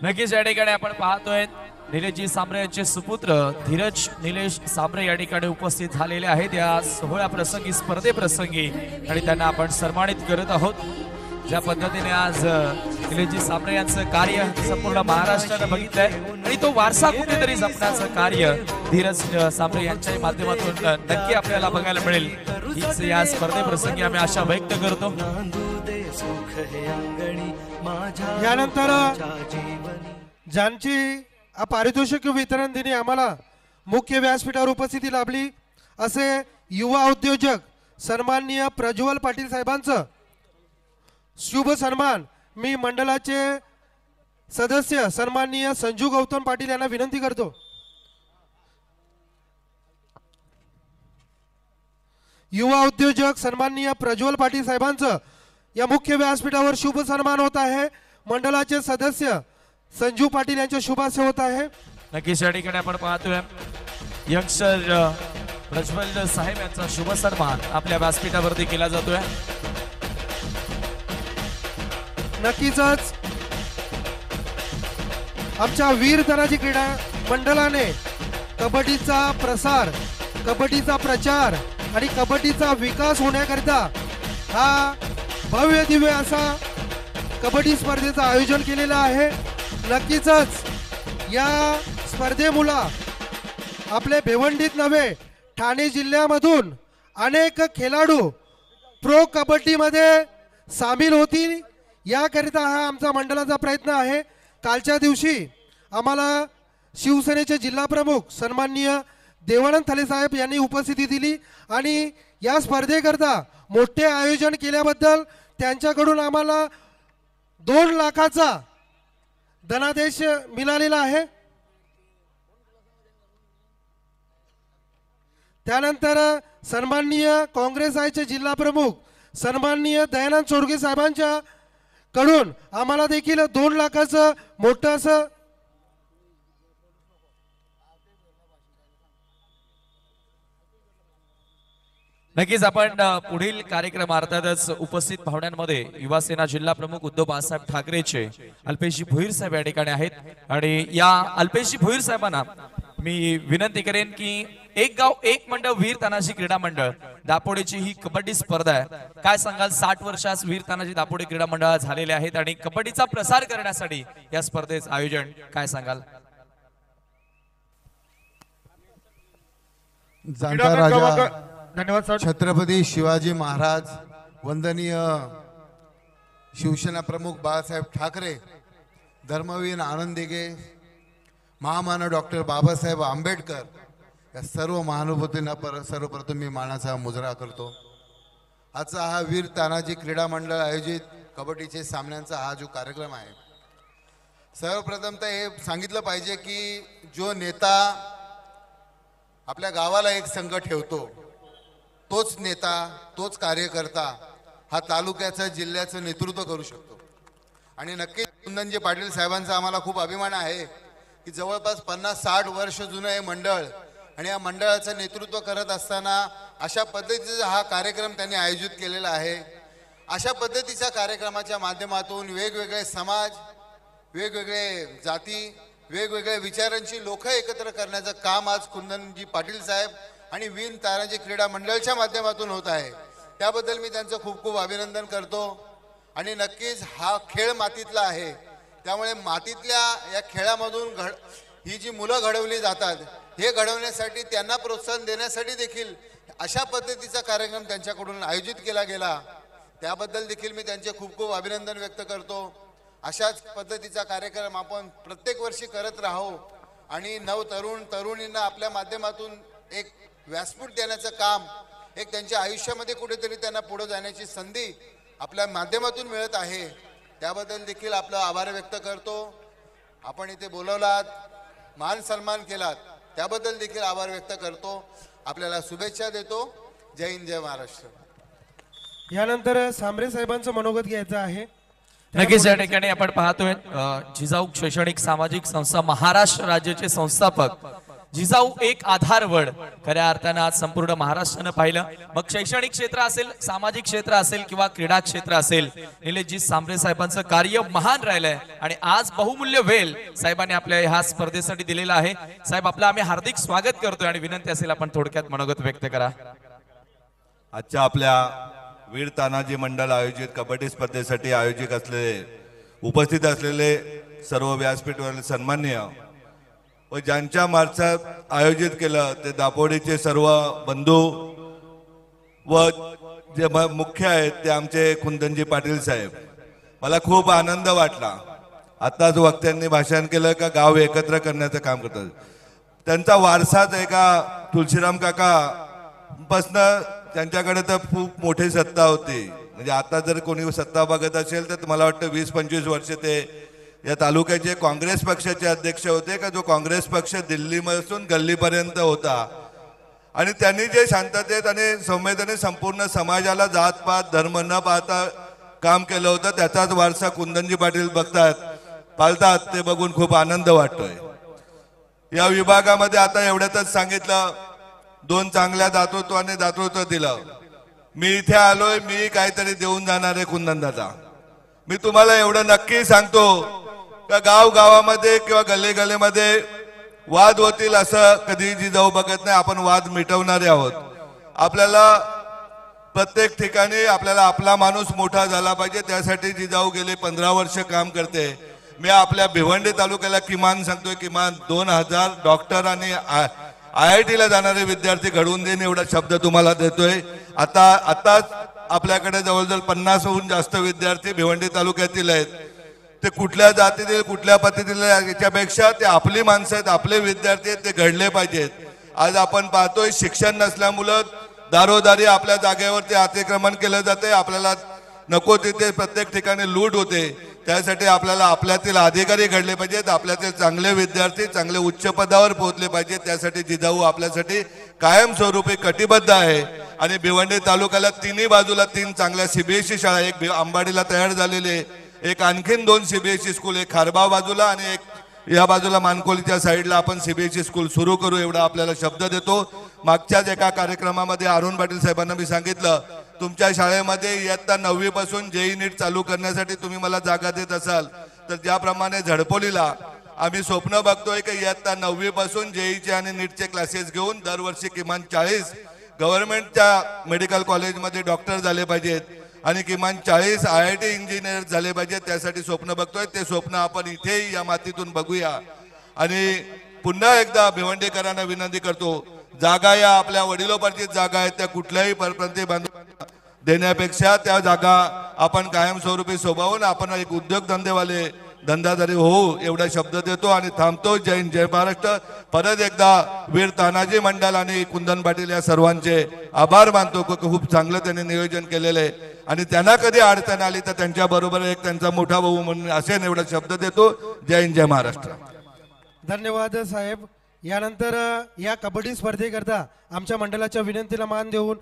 नक्कीच या ठिकाणी आपण पाहतोय निलेशजी सांबरे यांचे सुपुत्र धीरज निलेश सांबरे या ठिकाणी उपस्थित झालेले आहेत या सोहळ्या प्रसंगी स्पर्धे प्रसंगी आणि त्यांना आपण सन्मानित करत आहोत. ज्या पद्धतीने आज निलेशजी सांबरे यांचं कार्य संपूर्ण महाराष्ट्राने बघितलंय आणि तो वारसा कुठेतरी जपण्याचं कार्य धीरज सांबरे यांच्या माध्यमातून नक्की आपल्याला बघायला मिळेल हीच या स्पर्धे प्रसंगी आम्ही आशा व्यक्त करतो. यानंतर ज्यांची पारितोषिक वितरण दिनी आम्हाला मुख्य व्यासपीठावर उपस्थिती लाभली असे युवा उद्योजक सन्माननीय प्रज्वल पाटील साहेबांचं शुभ सन्मान मी मंडळाचे सदस्य सन्माननीय संजू गौतम पाटील यांना विनंती करतो. युवा उद्योजक सन्माननीय प्रज्वल पाटील साहेबांचं या मुख्य व्यासपीठावर शुभ सन्मान होत आहे. मंडळाचे सदस्य संजू पाटील यांच्या शुभाशय होत आहे. नक्कीच या ठिकाणी आपण पाहतोय यंगस्टर प्रज्वल साहेब यांचा शुभ सन्मान आपल्या व्यासपीठावरती केला जातोय. नक्कीच आमच्या वीर तानाजी क्रीडा मंडळाने कबड्डीचा प्रसार, कबड्डीचा प्रचार आणि कबड्डीचा विकास होण्याकरिता हा भव्य दिव्य असा कबड्डी स्पर्धेचं आयोजन केलेलं आहे. नक्कीच या स्पर्धेमुळे आपले भिवंडीत नव्हे ठाणे जिल्ह्यामधून अनेक खेळाडू प्रो कबड्डीमध्ये सामील होतील याकरिता हा आमचा मंडळाचा प्रयत्न आहे. कालच्या दिवशी आम्हाला शिवसेनेचे जिल्हा प्रमुख सन्माननीय देवानंद थले साहेब यांनी उपस्थिती दिली आणि या स्पर्धेकरता मोठे आयोजन केल्याबद्दल त्यांच्याकडून आम्हाला 2 लाखाचा धनादेश मिळालेला आहे. त्यानंतर सन्माननीय काँग्रेस आयचे जिल्हा प्रमुख सन्माननीय दयानंद चोडगे साहेबांच्या कडून आम्हाला देखील 2 लाखाचं मोठं असं नक्कीच आपण पुढील कार्यक्रम अर्थातच उपस्थित पाहुण्यांमध्ये युवासेना जिल्हा प्रमुख उद्धव बाळासाहेब ठाकरेचे अल्पेशजी भोईर साहेब या ठिकाणी आहेत आणि या अल्पेशजी भोईर साहेबांना मी विनंती करेन की एक गाव एक मंडळ वीर तानाजी क्रीडा मंडळ दापोडेची ही कबड्डी स्पर्धा आहे. काय सांगाल, 60 वर्षास वीर तानाजी दापोडे क्रीडा मंडळ झालेले आहेत आणि कबड्डीचा प्रसार करण्यासाठी या स्पर्धेचं आयोजन काय सांगाल? जाणता राजा धन्यवाद सर. छत्रपती शिवाजी महाराज, वंदनीय शिवसेना प्रमुख बाळासाहेब ठाकरे, धर्मवीर आनंद दिघे, महामानव डॉक्टर बाबासाहेब आंबेडकर या सर्व महानुभूतींना सर्वप्रथम मी मानाचा मुजरा करतो. आजचा हा वीर तानाजी क्रीडा मंडळ आयोजित कबड्डीचे सामन्यांचा हा जो कार्यक्रम आहे, सर्वप्रथम तर हे सांगितलं पाहिजे की जो नेता आपल्या गावाला एक संघ ठेवतो, तोच नेता, तोच कार्यकर्ता हा तालुक्याचं, जिल्ह्याचं नेतृत्व करू शकतो. आणि नक्कीच कुंदनजी पाटील साहेबांचा आम्हाला खूप अभिमान आहे की जवळपास 50-60 वर्ष जुनं हे मंडळ आणि या मंडळाचं नेतृत्व करत असताना अशा पद्धतीचा हा कार्यक्रम त्यांनी आयोजित केलेला आहे. अशा पद्धतीच्या कार्यक्रमाच्या माध्यमातून वेगवेगळे समाज, वेगवेगळे जाती, वेगवेगळ्या विचारांची लोक एकत्र करण्याचं काम आज कुंदनजी पाटील साहेब आणि वीर तानाजी क्रीडा मंडळाच्या माध्यमातून होत आहे. त्याबद्दल मी त्यांचं खूप खूप अभिनंदन करतो. आणि नक्कीच हा खेळ मातीतला आहे, त्यामुळे मातीतल्या या खेळामधून ही जी मुलं घडवली जातात, हे घडवण्यासाठी त्यांना प्रोत्साहन देण्यासाठी देखील अशा पद्धतीचा कार्यक्रम त्यांच्याकडून आयोजित केला गेला. त्याबद्दल देखील मी त्यांचे खूप खूप अभिनंदन व्यक्त करतो. अशाच पद्धतीचा कार्यक्रम आपण प्रत्येक वर्षी करत राहू आणि तरुणींना आपल्या माध्यमातून एक व्यासपीठ देण्याचं काम, एक त्यांच्या आयुष्यामध्ये कुठेतरी त्यांना पुढे जाण्याची संधी आपल्या माध्यमातून मिळत आहे. त्याबद्दल देखील आपला आभार व्यक्त करतो. आपण इथे बोलवलात, मान सन्मान केलात, त्याबद्दल देखील आभार व्यक्त करतो. आपल्याला शुभेच्छा देतो. जय हिंद, जय महाराष्ट्र. यानंतर सांबरे साहेबांचं मनोगत घ्यायचं आहे. नक्कीच या ठिकाणी आपण पाहतोय जिजाऊ शैक्षणिक सामाजिक संस्था महाराष्ट्र राज्याचे संस्थापक जिजाऊ एक आधारवड खऱ्या अर्थानं आज संपूर्ण महाराष्ट्रानं पाहिलं. मग शैक्षणिक क्षेत्र असेल, सामाजिक क्षेत्र असेल किंवा क्रीडा क्षेत्र असेल, निलेशजी सांबरे साहेबांचं कार्य महान राहिलंय आणि आज बहुमूल्य वेळ साहेबांनी आपल्या ह्या स्पर्धेसाठी दिलेला आहे. साहेब, आपलं आम्ही हार्दिक स्वागत करतोय आणि विनंती असेल आपण थोडक्यात मनोगत व्यक्त करा. आजच्या आपल्या वीर तानाजी मंडळ आयोजित कबड्डी स्पर्धेसाठी उपस्थित असलेले सर्व व्यासपीठवरील सन्माननीय व ज्यांच्या मार्फत आयोजित केलं ते दापोडीचे सर्व बंधू व जे मुख्य आहेत ते आमचे कुंदनजी पाटील साहेब. मला खूप आनंद वाटला. आताच वक्त्यांनी भाषण केलं का गाव एकत्र करण्याचं काम करतात. त्यांचा वारसाच आहे का तुलसीराम काका पासनं त्यांच्याकडे तर खूप मोठी सत्ता होती. म्हणजे आता जर कोणी सत्ता बघत असेल तर मला वाटतं 20-25 वर्ष ते या तालुक्याचे काँग्रेस पक्षाचे अध्यक्ष होते का जो काँग्रेस पक्ष दिल्लीपासून गल्लीपर्यंत होता. आणि त्यांनी जे शांततेत आणि संवेदने संपूर्ण समाजाला जातपात धर्म न पाहता काम केलं होतं, त्याचाच वारसा कुंदनजी पाटील पालतात. ते बघून खूप आनंद वाटतोय. या विभागामध्ये आता एवढ्यातच सांगितलं, 2 चांगल्या दातृत्व दिलं. मी इथे आलोय, मी काहीतरी देऊन जाणार आहे कुंदन दादा. मी तुम्हाला एवढं नक्की सांगतो का गावामध्ये किंवा गल्लीमध्ये वाद होतील असं कधी जिजाऊ बघत नाही. आपण वाद मिटवणारे आहोत. आपल्याला प्रत्येक ठिकाणी आपल्याला आपला माणूस मोठा झाला पाहिजे, त्यासाठी जिजाऊ गेले 15 वर्ष काम करते. मी आपल्या भिवंडी तालुक्याला किमान सांगतोय, किमान 2000 डॉक्टर आणि IIT ला जाणारे विद्यार्थी घडवून देईन एवढा शब्द तुम्हाला देतोय. आताच आपल्याकडे जवळजवळ 50हून जास्त विद्यार्थी भिवंडी तालुक्यातील आहेत. ते कुठल्या जातीतील कुठल्या पद्धतीतील याच्यापेक्षा ते आपली माणसं आहेत, आपले विद्यार्थी आहेत, ते घडले पाहिजेत. आज आपण पाहतोय शिक्षण नसल्यामुळं दारोदारी आपल्या जागेवरती अतिक्रमण केलं जाते. आपल्याला नको तिथे प्रत्येक ठिकाणी लूट होते. त्यासाठी आपल्याला आपल्यातील अधिकारी घडले पाहिजेत, आपल्यातील चांगले विद्यार्थी चांगले उच्च पदावर पोहोचले पाहिजेत. त्यासाठी जिजाऊ आपल्यासाठी कायमस्वरूपी कटिबद्ध आहे. आणि भिवंडी तालुक्याला तिन्ही बाजूला 3 चांगल्या CBSE शाळा, एक अंबाडीला तयार झालेले, एक आणखीन 2 CBSE स्कूल, एक खारबाव बाजूला आणि एक या बाजूला मानकोलीच्या साईडला आपण CBSE स्कूल सुरू करू एवढा आपल्याला शब्द देतो. मागच्याच एका कार्यक्रमामध्ये अरुण पाटील साहेबांना मी सांगितलं, तुमच्या शाळेमध्ये इयत्ता 9वी पासून JEE नीट चालू करण्यासाठी तुम्ही मला जागा देत असाल तर ज्याप्रमाणे झडपोलीला आम्ही स्वप्न बघतोय की इयत्ता 9वी पासून JEEचे आणि नीटचे क्लासेस घेऊन दरवर्षी किमान 40 गव्हर्नमेंटच्या मेडिकल कॉलेजमध्ये डॉक्टर झाले पाहिजेत आणि किमान 40 IIT इंजिनियर झाले पाहिजेत. त्यासाठी स्वप्न बघतोय. ते स्वप्न आपण इथेही या मातीतून बघूया. आणि पुन्हा एकदा भिवंडीकरांना विनंती करतो, जागा या आपल्या वडिलोपार्जित जागा आहेत, त्या कुठल्याही परप्रांतीय बांधव देण्यापेक्षा त्या जागा आपण कायमस्वरूपी सोबवून आपण एक उद्योगधंदेवाले धंदादारी होऊ एवढा शब्द देतो आणि थांबतो. जय हिंद, जय महाराष्ट्र. परत एकदा वीर तानाजी मंडल आणि कुंदन पाटील या सर्वांचे आभार मानतो. खूप चांगलं त्यांनी नियोजन केलेलं आहे आणि त्यांना कधी अडचण आली तर त्यांच्या बरोबर एक त्यांचा मोठा भाऊ म्हणून असे एवढा शब्द देतो. जय हिंद, जय महाराष्ट्र. धन्यवाद साहेब. यानंतर या कबड्डी स्पर्धेकरता आमच्या मंडळाच्या विनंतीला मान देऊन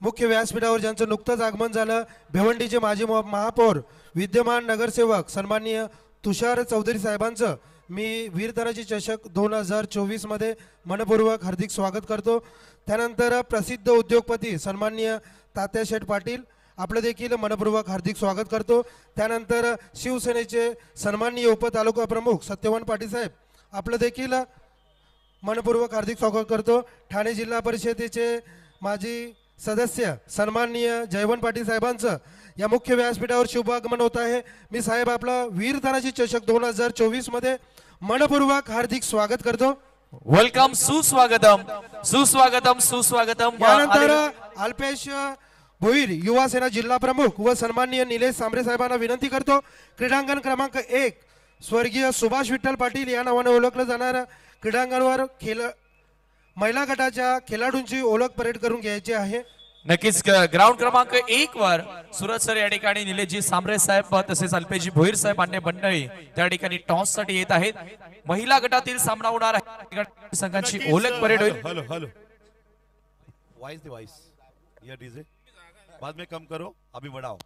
मुख्य व्यासपीठावर ज्यांचं नुकतंच आगमन झालं, भिवंडीचे माजी महापौर विद्यमान नगरसेवक सन्माननीय तुषार चौधरी साहेबांचं मी वीर तानाजी चषक 2024 मध्ये मनपूर्वक हार्दिक स्वागत करतो. त्यानंतर प्रसिद्ध उद्योगपती सन्माननीय तात्याशेठ पाटील आपलं देखील मनपूर्वक हार्दिक स्वागत करतो. त्यानंतर शिवसेनेचे सन्माननीय उपतालुका प्रमुख सत्यवान पाटील साहेब आपलं देखील मनपूर्वक हार्दिक स्वागत करतो. ठाणे जिल्हा परिषदेचे माजी सदस्य सन्माननीय जयवंत पाटील साहेबांचं या मुख्य व्यासपीठावर शुभागमन होत आहे. मी साहेब आपलं वीर तानाजी चषक 2024 मध्ये मनपूर्वक हार्दिक स्वागत करतो. वेलकम, सुस्वागतम सुस्वागतम सुस्वागतम. यानंतर अल्पेश भोईर युवा सेना जिल्हा प्रमुख व सन्माननीय निलेश सांबरे साहेबांना विनंती करतो, क्रीडांगण क्रमांक 1 स्वर्गीय सुभाष विठ्ठल पाटील या नावाने ओळखलं जाणाऱ्या क्रीडांगणावर महिला गटाच्या खेळाडूंची ओळख परेड करून घ्यायची आहे. नक्कीच ग्राउंड क्रमांक 1 वर सुरत सर या ठिकाणी निलेशजी सांबरे साहेब तसेच अल्पेशजी भोईर साहेब अन्य मंडळी त्या ठिकाणी टॉस साठी येत आहेत. महिला गटातील सामना होणार आहे. संघांची ओळख परेड होईल. हेलो हेलो वॉइस दे वॉइस ये डीजे बाद में कम करो अभी बढ़ाओ.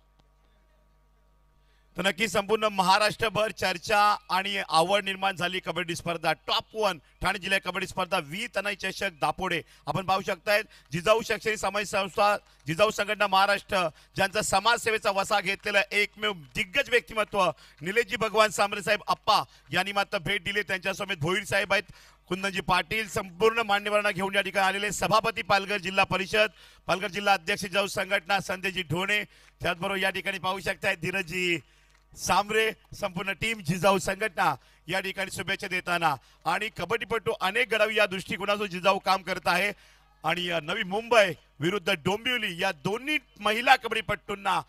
तर नक्की संपूर्ण महाराष्ट्रभर चर्चा आणि आवड निर्माण झाली. कबड्डी स्पर्धा टॉप 1 ठाणे जिल्हा कबड्डी स्पर्धा वीर तानाजी चषक दापोडे आपण पाहू शकताय. जिजाऊ शैक्षणिक सामाजिक संस्था जिजाऊ संघटना महाराष्ट्र ज्यांचा समाजसेवेचा वसा घेतलेला एकमेव दिग्गज व्यक्तिमत्व निलेशजी भगवान सांबरे साहेब अप्पा यांनी मात्र भेट दिली. त्यांच्यासमोर भोईर साहेब आहेत, कुंदनजी पाटील, संपूर्ण मान्यवरांना घेऊन या ठिकाणी आलेले सभापती पालघर जिल्हा परिषद, पालघर जिल्हा अध्यक्ष जिजाऊ संघटना संजयजी ढोणे, त्याचबरोबर या ठिकाणी पाहू शकताय धीरजजी सांबरे, संपूर्ण टीम जिजाऊ संघटना या ठिकाणी शुभेच्छा देताना. आणि कबड्डीपटू अनेक घडावी या दृष्टिकोनातून जिजाऊ काम करत आहे. आणि नवी मुंबई विरुद्ध डोंबिवली या दोन्ही महिला कबड्डीपटूंना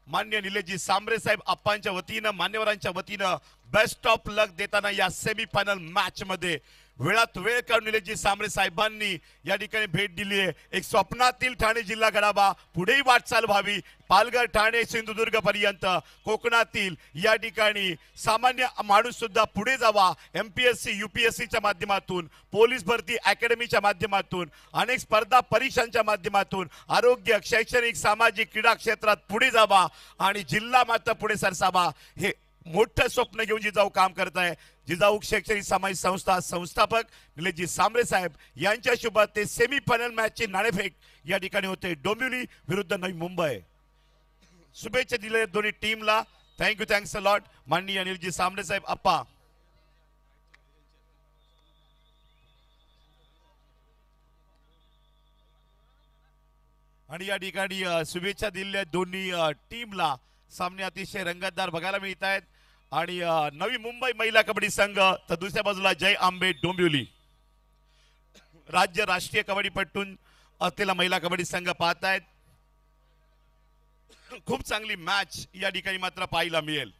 मान्य निलेशजी सांबरे साहेब अप्पांच्या वतीनं मान्यवरांच्या वतीनं बेस्ट ऑफ लक देताना या सेमीफायनल मॅच मध्ये वेळात वेळ काढून निलेशजी सांबरे साहेबांनी या ठिकाणी भेट दिली आहे. एक स्वप्नातील ठाणे जिल्हा घडावा, पुढेही वाटचाल व्हावी, पालघर ठाणे सिंधुदुर्ग पर्यंत कोकणातील या ठिकाणी सामान्य माणूस सुद्धा पुढे जावा. MPSC UPSCच्या माध्यमातून, पोलीस भरती अकॅडमीच्या माध्यमातून, अनेक स्पर्धा परीक्षांच्या माध्यमातून आरोग्य, शैक्षणिक, सामाजिक, क्रीडा क्षेत्रात पुढे जावा आणि जिल्हा मात्र पुढे सरसावा. हे मोठं स्वप्न घेऊन जिजाऊ काम करत आहे. जिजाऊ शैक्षणिक सामाजिक संस्था संस्थापक निलेशजी सांबरे साहेब यांच्या शुभ ते सेमीफायनल मॅचची नाणेफेक या ठिकाणी होते डोंबिवली विरुद्ध नवी मुंबई. शुभेच्छा दिल्या दोन्ही टीमला. थँक्यू, थँक्स अ लॉट माननीय निलेशजी सांबरे साहेब अप्पा. आणि या ठिकाणी शुभेच्छा दिल्या दोन्ही टीमला. सामने अतिशय रंगतदार बघायला मिळत आहेत. आणि नवी मुंबई महिला कबड्डी संघ तर दुसऱ्या बाजूला जय आंबे डोंबिवली राज्य राष्ट्रीय कबड्डीपटून असलेला महिला कबड्डी संघ पाहतायत. खूप चांगली मॅच या ठिकाणी मात्र पाहायला मिळेल.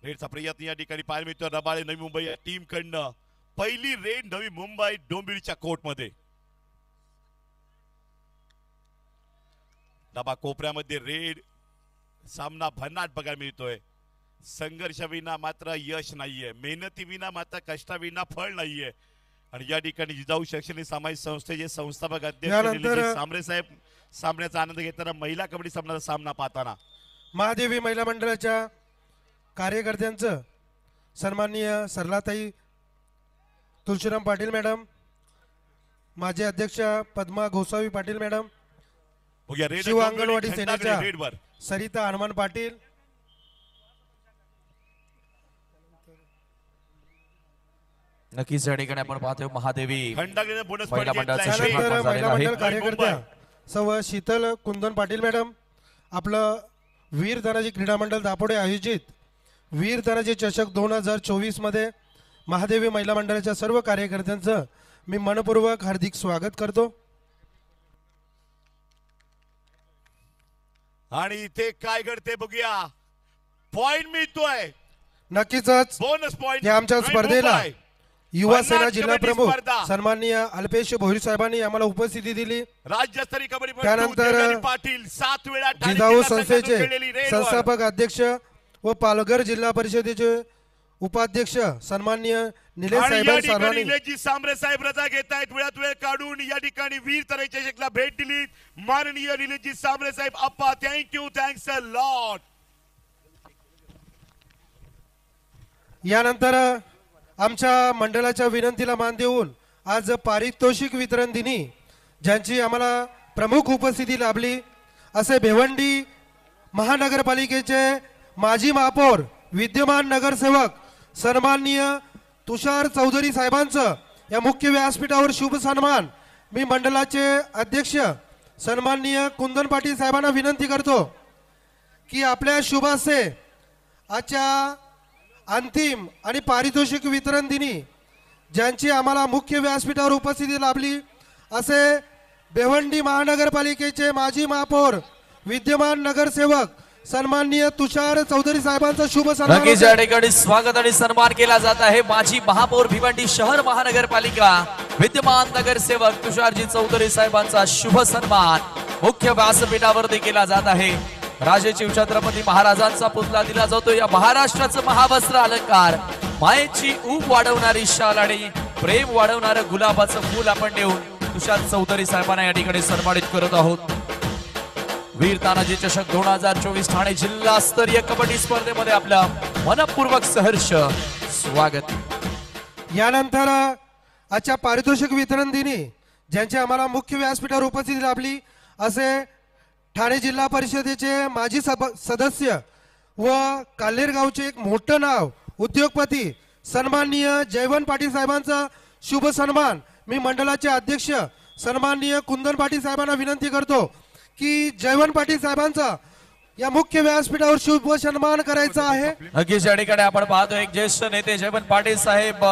रेडचा प्रयत्न या ठिकाणी पाहायला मिळतो. रबाळे नवी मुंबई या टीम कडनं पहिली रेड नवी मुंबई डोंबिवलीच्या कोर्टमध्ये. डबा कोपऱ्यामध्ये रेड सामना भन्नाट बघायला मिळतोय. संघर्षाविना मात्र यश नाहीये, मेहनतीविना मात्र कष्टाविना फळ नाहीये. आणि या ठिकाणी जिजाऊ शैक्षणिक सामाजिक संस्थेचे संस्थापक अध्यक्ष सांबरे साहेब सामन्याचा आनंद घेताना महिला कबड्डी सामन्याचा सामना पाहताना महादेवी महिला मंडळाच्या कार्यकर्त्यांचं सन्माननीय सरलाताई तुळशीराम पाटील मॅडम, माजी अध्यक्ष पद्मा गोसावी पाटील मॅडम, शिव अंगणवाडी सेनेच्या सरिता हनुमान पाटील, नक्कीच या ठिकाणी आपण पाहतोय महादेवी महिला मंडळ कार्यकर्त्या सव शीतल कुंदन पाटील मॅडम, आपलं वीर तानाजी क्रीडा मंडळ दापोडे आयोजित वीर तानाजी चषक 2024 मध्ये महादेवी महिला मंडळाच्या सर्व कार्यकर्त्यांचं मी मनपूर्वक हार्दिक स्वागत करतो. आणि इथे काय घडते बघूया. पॉइंट मिळतोय नक्कीच. बोनस पॉइंट या आमच्या स्पर्धेला युवा सेना जिल्हा प्रमुख सन्माननीय अल्पेश भोईर साहेबांनी आम्हाला उपस्थिती दिली. राज्यस्तरीय कबड्डी त्यानंतर पाटील 7 वेळा जिजाऊ संस्थेचे संस्थापक अध्यक्ष व पालघर जिल्हा परिषदेचे उपाध्यक्ष सन्माननीय निलेश साहेबांनी निलेशजी सांबरे साहेब रजा घेत आहेत. वेळात वेळ काढून या ठिकाणी वीर तानाजी चषकला भेट दिली. माननीय निलेशजी सांबरे साहेब अप्पा थँक्यू, थँक्स अ लॉट. यानंतर आमच्या मंडळाच्या विनंतीला मान देऊन आज पारितोषिक वितरण दिनी ज्यांची आम्हाला प्रमुख उपस्थिती लाभली असे भिवंडी महानगरपालिकेचे माजी महापौर विद्यमान नगरसेवक सन्माननीय तुषार चौधरी साहेबांचं या मुख्य व्यासपीठावर शुभ सन्मान मी मंडळाचे अध्यक्ष सन्माननीय कुंदन पाटील साहेबांना विनंती करतो की आपल्या शुभ हस्ते आजच्या अंतिम आणि पारितोषिक वितरण दिनी ज्यांची आम्हाला मुख्य व्यासपीठावर उपस्थिती लाभली असे भिवंडी महानगरपालिकेचे माजी महापौर विद्यमान नगरसेवक सन्माननीय तुषार चौधरी साहेबांचा शुभ सन्मान. नक्कीच या ठिकाणी स्वागत आणि सन्मान केला जात आहे. माजी महापौर भिवंडी शहर महानगरपालिका विद्यमान नगरसेवक तुषारजी चौधरी साहेबांचा शुभ सन्मान मुख्य व्यासपीठावरती केला जात आहे. राजे शिवछत्रपती महाराजांचा पुतळा दिला जातो. या महाराष्ट्राचं महावस्त्र अलंकार, मायेची ऊब वाढवणारी शाल आणि प्रेम वाढवणारं गुलाबाचं फूल आपण देऊन तुषार चौधरी साहेबांना या ठिकाणी सन्मानित करत आहोत. वीर तानाजी चषक 2024 ठाणे जिल्हा स्तरीय कबड्डी स्पर्धेमध्ये आपलं मनपूर्वक सहर्ष स्वागत. यानंतर आजच्या पारितोषिक वितरण दिनी ज्यांची आम्हाला मुख्य व्यासपीठावर उपस्थिती लाभली असे ठाणे जिल्हा परिषदेचे माजी सदस्य व काल्हेर गावचे एक मोठं नाव उद्योगपती सन्माननीय जयवंत पाटील साहेबांचा शुभ सन्मान मी मंडळाचे अध्यक्ष सन्माननीय कुंदन पाटील साहेबांना विनंती करतो की जयवंत पाटील साहेबांचा या मुख्य व्यासपीठावर शुभ सन्मान करायचा आहे. नक्कीच या ठिकाणी आपण पाहतो एक ज्येष्ठ नेते जयवंत पाटील साहेब,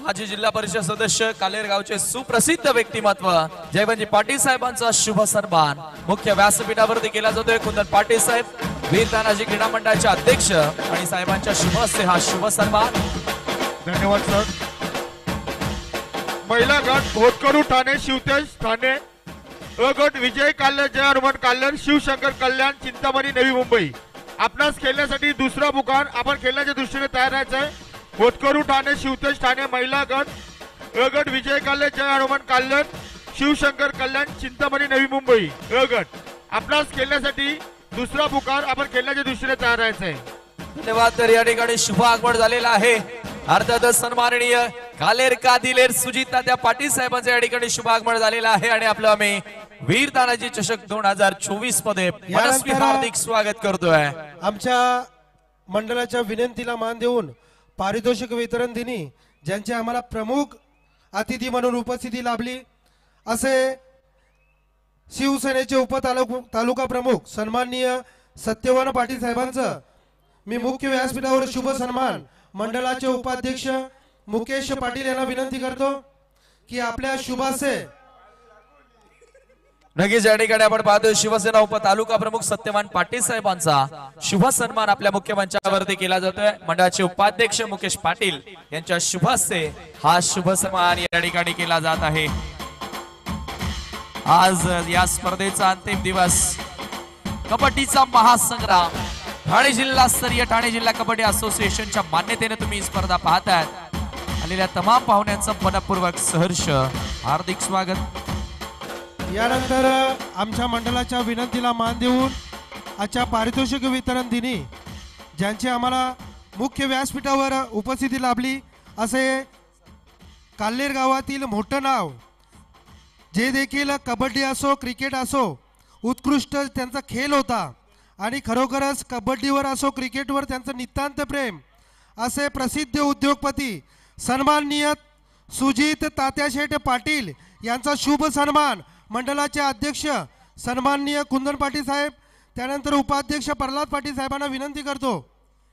माजी जिल्हा परिषद सदस्य कालेर गावचे सुप्रसिद्ध व्यक्तिमत्व जयवंतजी पाटील साहेबांचा शुभ सन्मान मुख्य व्यासपीठावरती केला जातोय. कुंदन पाटील साहेब वीर तानाजी क्रीडा मंडळाचे अध्यक्ष आणि साहेबांच्या शुभ हस्ते हा शुभ सन्मान. धन्यवाद सर. महिला गट होतकरू ठाणे शिवतेज ठाणे, अ गट विजय काल्ले जय हनुमान काल्ले शिवशंकर कल्याण चिंतामणी नवी मुंबई. आपणास खेळण्यासाठी दुसरा पुकार आपण खेळण्याच्या दृष्टीने तयार राहायचं आहे. होतकरू ठाणे शिवतेज ठाणे महिला गट, अ गट विजय काल्ले जय हनुमान काल्ले शिवशंकर कल्याण चिंतामणी नवी मुंबई. अ गट आपणास खेळण्यासाठी दुसरा पुकार आपण खेळण्याच्या दृष्टीने तयार राहायचं आहे. धन्यवाद. तर या ठिकाणी शुभ आगमन झालेला आहे. अर्थातच सन्माननीय कालेर कादिलेर सुजिता त्या पाटील साहेबांचं या ठिकाणी शुभ आगमन झालेलं आहे आणि आपलं आम्ही वीर तानाजी चषक 2024 मध्ये मनस्वी हार्दिक स्वागत करतोय. आमच्या मंडळाच्या विनंतीला मान देऊन पारितोषिक वितरण दिनी ज्यांचे आम्हाला प्रमुख अतिथी म्हणून उपस्थिती लाभली असे शिवसेनेचे तालुका प्रमुख सन्माननीय सत्यवान पाटील साहेबांचं मी मुख्य व्यासपीठावर शुभ सन्मान मंडळाचे उपाध्यक्ष मुकेश पाटील यांना विनंती करतो की आपल्या शुभासे नक्कीच या ठिकाणी आपण पाहतो शिवसेना उपतालुका प्रमुख सत्यवान पाटील साहेबांचा शुभ सन्मान आपल्या मुख्य मंचावरती केला जातोय। मंडळाचे उपाध्यक्ष मुकेश पाटील यांच्या शुभ हस्ते हा शुभ सन्मान या ठिकाणी केला जात आहे। आज या स्पर्धेचा अंतिम दिवस, कबड्डीचा महासंग्राम, ठाणे जिल्हास्तरीय ठाणे जिल्हा कबड्डी असोसिएशनच्या मान्यतेने तुम्ही स्पर्धा पाहताय। आलेल्या तमाम पाहुण्यांचं मनपूर्वक सहर्ष हार्दिक स्वागत। यानंतर आमच्या मंडळाच्या विनंतीला मान देऊन आजच्या पारितोषिक वितरण दिनी ज्यांची आम्हाला मुख्य व्यासपीठावर उपस्थिती लाभली असे काल्हेर गावातील मोठं नाव, जे देखील कबड्डी असो क्रिकेट असो उत्कृष्ट त्यांचा खेळ होता आणि खरोखरच कबड्डीवर असो क्रिकेटवर त्यांचं नितांत प्रेम असे प्रसिद्ध उद्योगपती सन्माननीय सुजित तात्याशेठ पाटील यांचा शुभ सन्मान मंडळाचे अध्यक्ष सन्माननीय कुंदन पाटील साहेब, त्यानंतर उपाध्यक्ष प्रल्हाद पाटील साहेबांना विनंती करतो।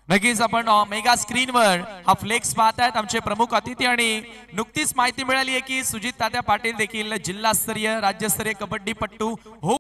नक्कीच आपण मेगा स्क्रीनवर हा फ्लेक्स पाहतायत आमचे प्रमुख अतिथी आणि नुकतीच माहिती मिळाली आहे की सुजित तात्या पाटील देखील जिल्हास्तरीय राज्यस्तरीय कबड्डीपटू हो